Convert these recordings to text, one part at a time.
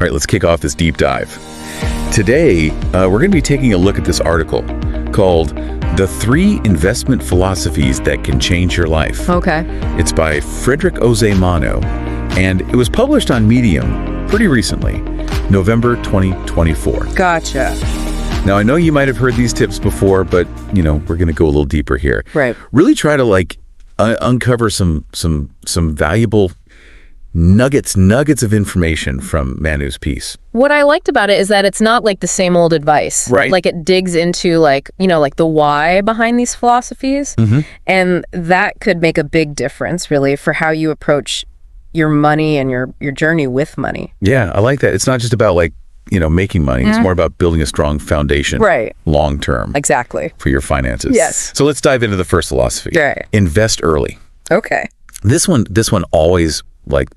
All right, let's kick off this deep dive. Today, we're going to be taking a look at this article called The 3 Investment Philosophies That Can Change Your Life. Okay. It's by Frederick Osei-Manu, and it was published on Medium pretty recently, November 2024. Gotcha. Now, I know you might have heard these tips before, but, we're going to go a little deeper here. Right. Really try to, uncover some valuable nuggets of information from Manu's piece. What I liked about it is that it's not like the same old advice. Right. Like it digs into the why behind these philosophies. Mm-hmm. And that could make a big difference really for how you approach your money and your journey with money. Yeah, I like that. It's not just about making money. It's more about building a strong foundation. Right. Long term. Exactly. For your finances. Yes. So let's dive into the first philosophy. Right. Invest early. Okay. This one always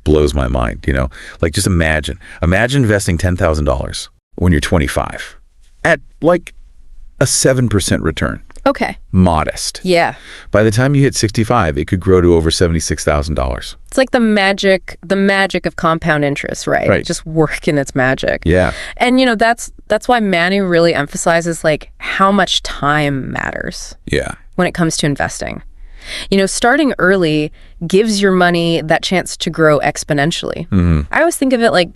blows my mind, just imagine investing $10,000 when you're 25 at a 7% return. Okay. Modest. Yeah. By the time you hit 65, it could grow to over $76,000. It's like the magic of compound interest, right? Right. Just working its magic. Yeah. And that's why Manu really emphasizes how much time matters. Yeah. When it comes to investing. Starting early gives your money that chance to grow exponentially. Mm-hmm. I always think of it like,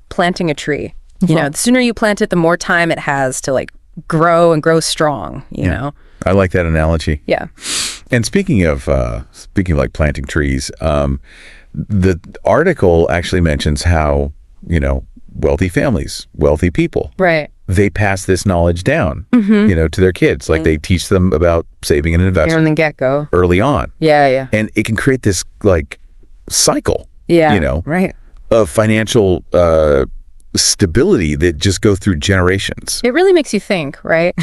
planting a tree. The sooner you plant it, the more time it has to grow and grow strong, you know? I like that analogy. Yeah. And speaking of planting trees, the article actually mentions how, wealthy families, wealthy people. Right. They pass this knowledge down, to their kids. They teach them about saving and investing. From the get-go. Early on. Yeah, yeah. And it can create this, cycle, right. of financial stability that just go through generations. It really makes you think, right?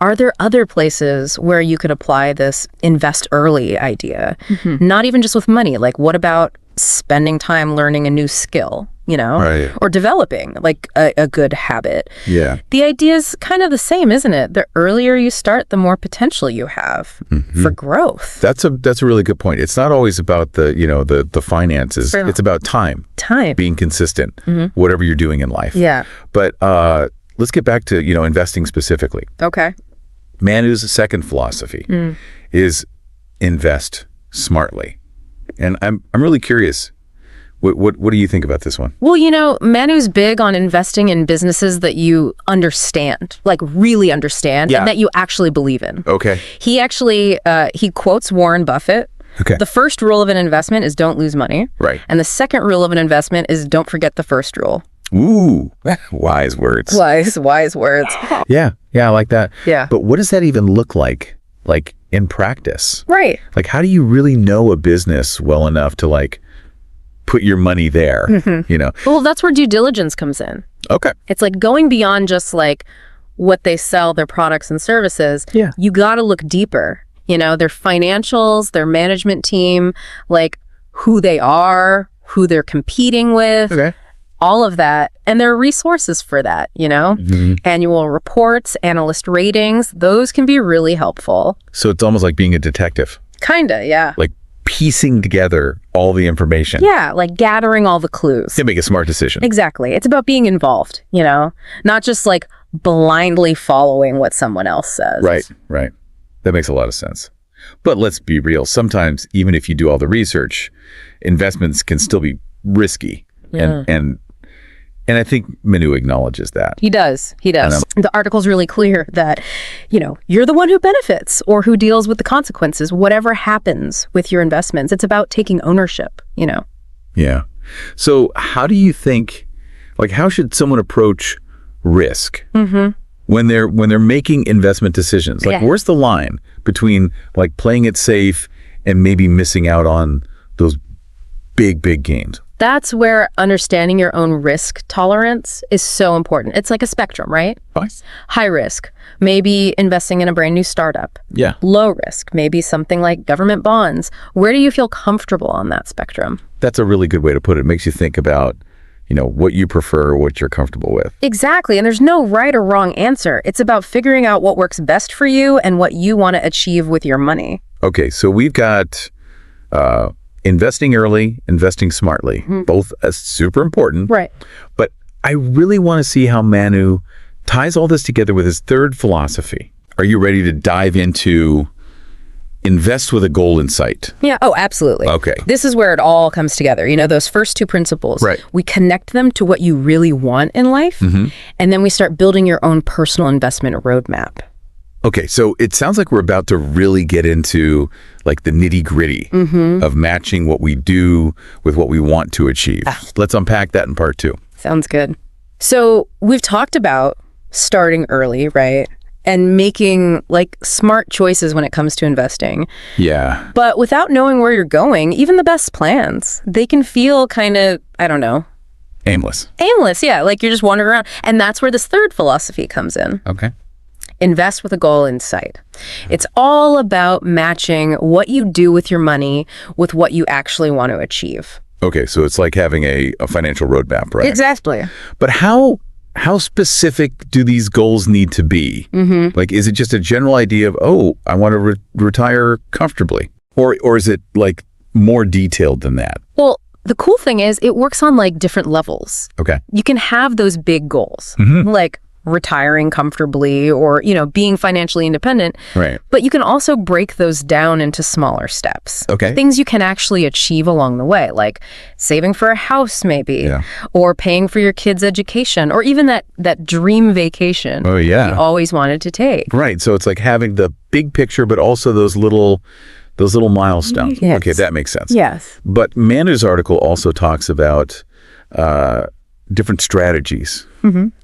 Are there other places where you could apply this invest early idea? Not even just with money. What about spending time learning a new skill? Right. Or developing a good habit. Yeah. The idea is kind of the same, isn't it? The earlier you start, the more potential you have for growth. That's a really good point. It's not always about the finances. It's about time. Time. Being consistent, whatever you're doing in life. Yeah. But let's get back to, investing specifically. Okay. Manu's second philosophy is invest smartly. And I'm really curious. What do you think about this one? Well, Manu's big on investing in businesses that you understand, really understand, and that you actually believe in. Okay. He actually, he quotes Warren Buffett. Okay. The first rule of an investment is don't lose money. Right. And the second rule of an investment is don't forget the first rule. Ooh, wise words. Wise words. Yeah, I like that. Yeah. But what does that even look like in practice? Right. How do you really know a business well enough to put your money there, Well, that's where due diligence comes in. Okay. It's going beyond just what they sell, their products and services. Yeah. You got to look deeper, their financials, their management team, who they are, who they're competing with, Okay. all of that. And there are resources for that, annual reports, analyst ratings, those can be really helpful. So it's almost like being a detective. Kinda, yeah. Piecing together all the information. Yeah, gathering all the clues. To make a smart decision. Exactly. It's about being involved, not just blindly following what someone else says. Right. That makes a lot of sense. But let's be real. Sometimes, even if you do all the research, investments can still be risky. Yeah. And I think Manu acknowledges that. He does. The article's really clear that, you're the one who benefits or who deals with the consequences, whatever happens with your investments. It's about taking ownership, Yeah. So how do you think, how should someone approach risk when they're making investment decisions? Where's the line between playing it safe and maybe missing out on those big gains? That's where understanding your own risk tolerance is so important. It's like a spectrum, right? Fine. High risk, maybe investing in a brand new startup. Yeah. Low risk, maybe something like government bonds. Where do you feel comfortable on that spectrum? That's a really good way to put it. It makes you think about, what you prefer, what you're comfortable with. Exactly. And there's no right or wrong answer. It's about figuring out what works best for you and what you want to achieve with your money. Okay. So we've got investing early, investing smartly, both super important. Right. But I really want to see how Manu ties all this together with his third philosophy. Are you ready to dive into invest with a goal in sight? Yeah. Oh, absolutely. Okay. This is where it all comes together. You know, those first two principles. Right. We connect them to what you really want in life, and then we start building your own personal investment roadmap. Okay, so it sounds like we're about to really get into like the nitty-gritty of matching what we do with what we want to achieve. Let's unpack that in part 2. Sounds good. So we've talked about starting early, right? And making like smart choices when it comes to investing. Yeah. But without knowing where you're going, even the best plans, they can feel kind of, I don't know. Aimless. Aimless, yeah. Like you're just wandering around. And that's where this third philosophy comes in. Okay. Invest with a goal in sight. It's all about matching what you do with your money with what you actually want to achieve. Okay, so it's like having a financial roadmap, right? Exactly. But how specific do these goals need to be? Like, is it just a general idea of, oh, I want to retire comfortably? Or is it like more detailed than that? Well, the cool thing is it works on like different levels. Okay. You can have those big goals, like retiring comfortably or, you know, being financially independent. Right. But you can also break those down into smaller steps. Okay. Things you can actually achieve along the way, like saving for a house maybe, or paying for your kids' education, or even that dream vacation you always wanted to take. Right. So it's like having the big picture, but also those little milestones. Yes. Okay, that makes sense. Yes. But Manu's article also talks about different strategies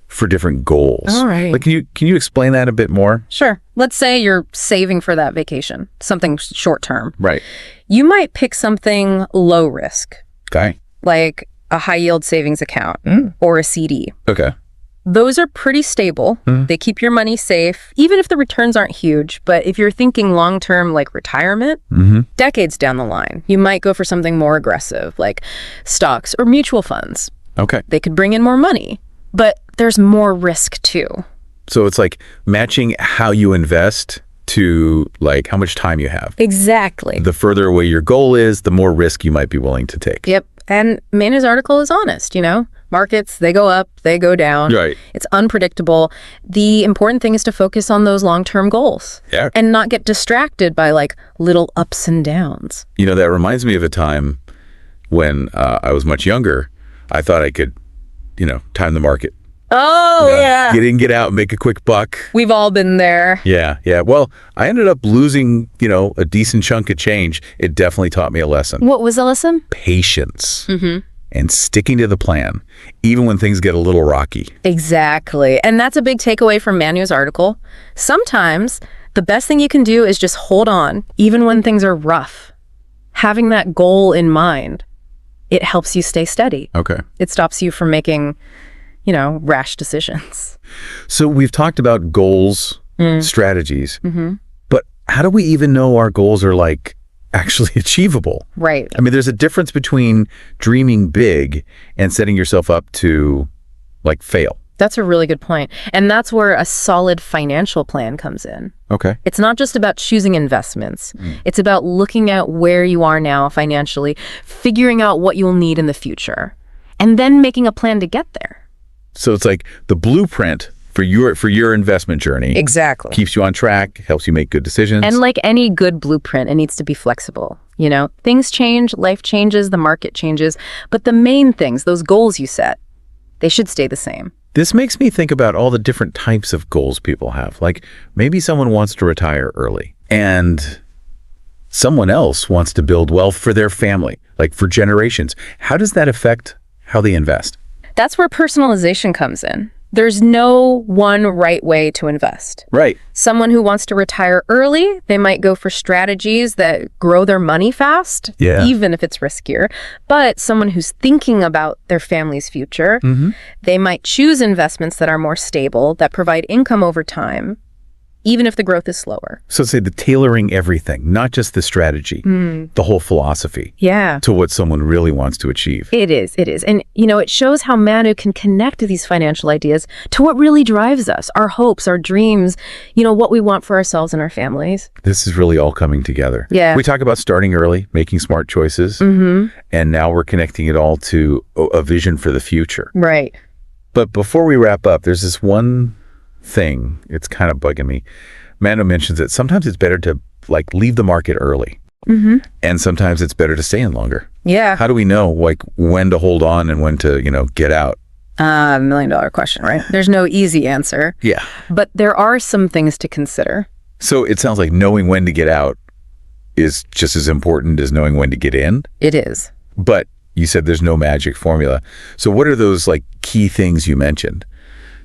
for different goals. All right. Like, can you explain that a bit more? Sure. Let's say you're saving for that vacation, something short term. Right. You might pick something low risk, Okay. like a high yield savings account or a CD. Okay. Those are pretty stable. They keep your money safe, even if the returns aren't huge. But if you're thinking long-term, like retirement, decades down the line, you might go for something more aggressive, like stocks or mutual funds. Okay. They could bring in more money, but there's more risk too. So it's like matching how you invest to like how much time you have. Exactly. The further away your goal is, the more risk you might be willing to take. Yep. And Manu's article is honest, you know? Markets, they go up, they go down. Right. It's unpredictable. The important thing is to focus on those long-term goals. Yeah. And not get distracted by like little ups and downs. You know, that reminds me of a time when I was much younger. I thought I could, you know, time the market. Oh, yeah. Get in, get out, make a quick buck. We've all been there. Yeah, yeah. Well, I ended up losing, you know, a decent chunk of change. It definitely taught me a lesson. What was the lesson? Patience. And sticking to the plan, even when things get a little rocky. Exactly. And that's a big takeaway from Manu's article. Sometimes the best thing you can do is just hold on, even when things are rough. Having that goal in mind, it helps you stay steady. Okay. It stops you from making, you know, rash decisions. So we've talked about goals, strategies, but how do we even know our goals are like actually achievable? Right. I mean, there's a difference between dreaming big and setting yourself up to like fail. That's a really good point. And that's where a solid financial plan comes in. Okay. It's not just about choosing investments. It's about looking at where you are now financially, figuring out what you'll need in the future, and then making a plan to get there. So it's like the blueprint for your investment journey. Exactly. Keeps you on track, helps you make good decisions. And like any good blueprint, it needs to be flexible. You know, things change, life changes, the market changes, but the main things, those goals you set, they should stay the same. This makes me think about all the different types of goals people have. Like maybe someone wants to retire early and someone else wants to build wealth for their family, like for generations. How does that affect how they invest? That's where personalization comes in. There's no one right way to invest. Right. Someone who wants to retire early, they might go for strategies that grow their money fast, even if it's riskier. But someone who's thinking about their family's future, they might choose investments that are more stable, that provide income over time, even if the growth is slower. So say the tailoring everything, not just the strategy, the whole philosophy to what someone really wants to achieve. It is. And, you know, it shows how Manu can connect these financial ideas to what really drives us, our hopes, our dreams, you know, what we want for ourselves and our families. This is really all coming together. Yeah. We talk about starting early, making smart choices, and now we're connecting it all to a vision for the future. Right. But before we wrap up, there's this one thing. It's kind of bugging me. Manu mentions that sometimes it's better to leave the market early. And sometimes it's better to stay in longer. Yeah. How do we know when to hold on and when to, get out? $1 million question, right? There's no easy answer. Yeah. But there are some things to consider. So it sounds like knowing when to get out is just as important as knowing when to get in. It is. But you said there's no magic formula. So what are those key things you mentioned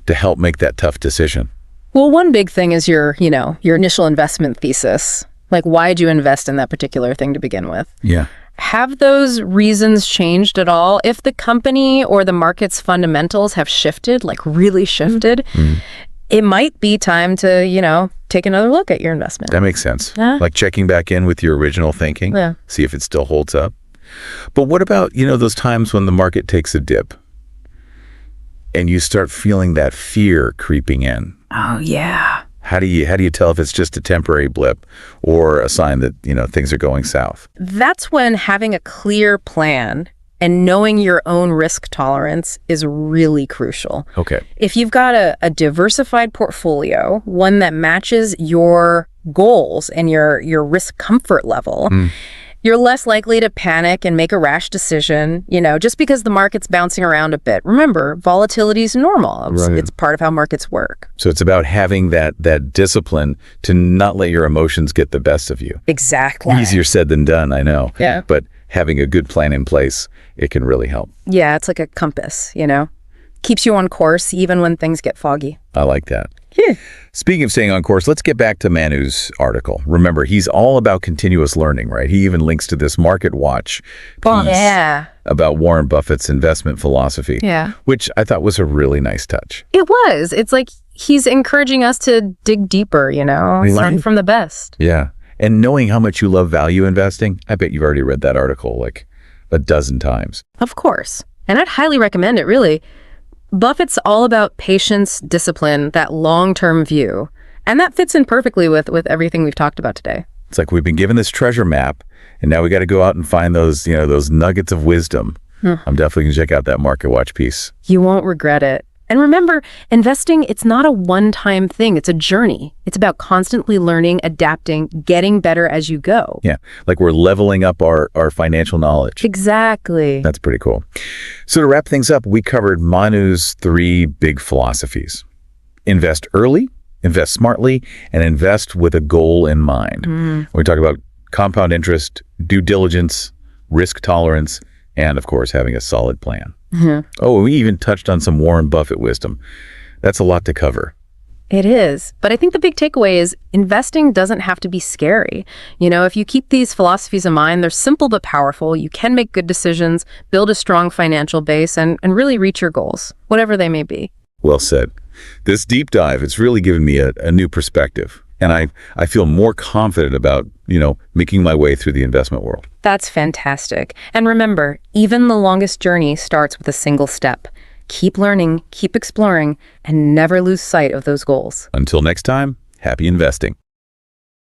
to help make that tough decision? Well, one big thing is your initial investment thesis. Why'd you invest in that particular thing to begin with? Yeah. Have those reasons changed at all? If the company or the market's fundamentals have shifted, really shifted, it might be time to, take another look at your investment. That makes sense. Yeah. Checking back in with your original thinking, see if it still holds up. But what about, those times when the market takes a dip and you start feeling that fear creeping in? Oh, yeah. How do you tell if it's just a temporary blip or a sign that, things are going south? That's when having a clear plan and knowing your own risk tolerance is really crucial. Okay. If you've got a diversified portfolio, one that matches your goals and your risk comfort level, you're less likely to panic and make a rash decision, just because the market's bouncing around a bit. Remember, volatility is normal. It's part of how markets work. So it's about having that discipline to not let your emotions get the best of you. Exactly. Easier said than done, I know. Yeah. But having a good plan in place, it can really help. Yeah, it's like a compass, Keeps you on course even when things get foggy. I like that. Yeah. Speaking of staying on course, let's get back to Manu's article. Remember, he's all about continuous learning, right? He even links to this Market Watch piece about Warren Buffett's investment philosophy, which I thought was a really nice touch. It was. It's like he's encouraging us to dig deeper, learn from the best. Yeah. And knowing how much you love value investing, I bet you've already read that article a dozen times. Of course. And I'd highly recommend it, really. Buffett's all about patience, discipline, that long-term view. And that fits in perfectly with everything we've talked about today. It's like we've been given this treasure map, and now we got to go out and find those, those nuggets of wisdom. I'm definitely going to check out that Market Watch piece. You won't regret it. And remember, investing, it's not a one-time thing. It's a journey. It's about constantly learning, adapting, getting better as you go. Yeah, we're leveling up our financial knowledge. Exactly. That's pretty cool. So to wrap things up, we covered Manu's 3 big philosophies. Invest early, invest smartly, and invest with a goal in mind. We talk about compound interest, due diligence, risk tolerance, and of course, having a solid plan. Oh, we even touched on some Warren Buffett wisdom. That's a lot to cover. It is. But I think the big takeaway is investing doesn't have to be scary. If you keep these philosophies in mind, they're simple but powerful. You can make good decisions, build a strong financial base, and really reach your goals, whatever they may be. Well said. This deep dive, it's really given me a new perspective. And I feel more confident about, making my way through the investment world. That's fantastic. And remember, even the longest journey starts with a single step. Keep learning, keep exploring, and never lose sight of those goals. Until next time, happy investing.